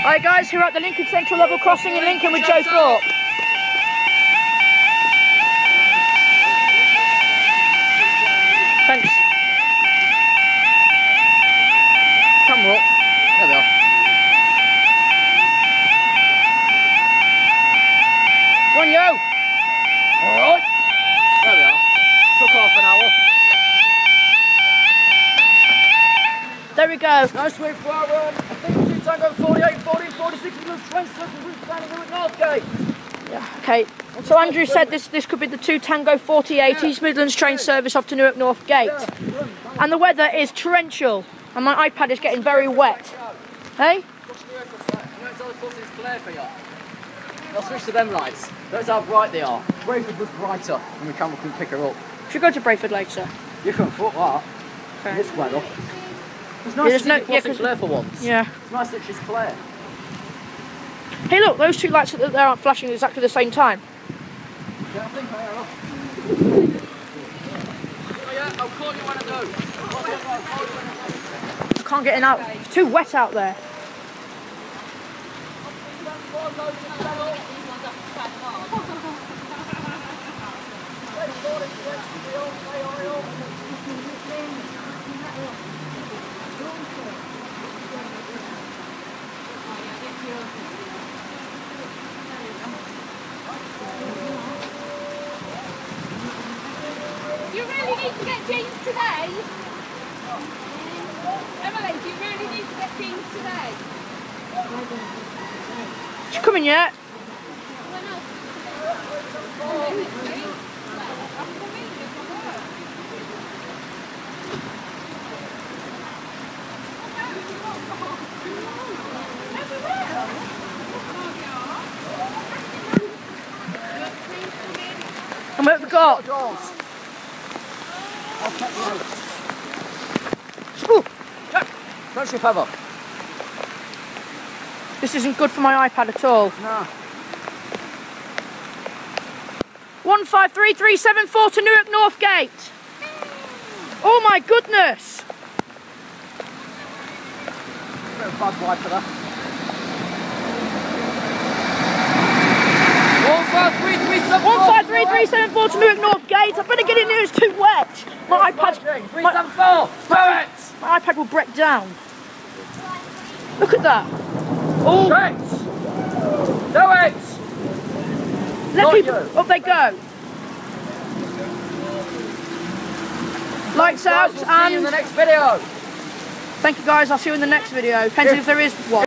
Hi guys, here at the Lincoln Central Level Crossing in Lincoln with Joe Thorpe. Thanks. Camera up. There we are. Come on, yo! Alright. There we are. Took half an hour. There we go. Nice way for our, I think 2 Tango 48, 40, 46 minutes, train service route planning here at Northgate. Yeah, okay. So Andrew said this could be the 2 Tango 48 East Midlands train service off to Newark North Gate. And the weather is torrential and my iPad is getting very wet. Hey? I'll switch to them lights. Notice how bright they are. Brayford was brighter and the camera couldn't pick her up. Should we go to Brayford later? You can foot that. Okay. This weather. It's nice to see the clear for once. Yeah. It's nice that she's clear. Hey look, those two lights there aren't flashing exactly the same time. Yeah, I think they are. Oh yeah, I'll call you when I do. I can't get in out. It's too wet out there. You really need to get jeans today? Emily, do you really need to get jeans today? She coming yet? And what have we got? Ooh, Don't trip ever. this isn't good for my iPad at all. No. 153374 to Newark North Gate. Oh my goodness! Bit of bad wipe for that. 153374 to Newark North Gate. I better get in here, it's too wet. My iPad will break down. Look at that. Oh, Straight! Do it! let people, up they go. Lights out We'll see you in the and next video. thank you guys, I'll see you in the next video. Depends if there is one.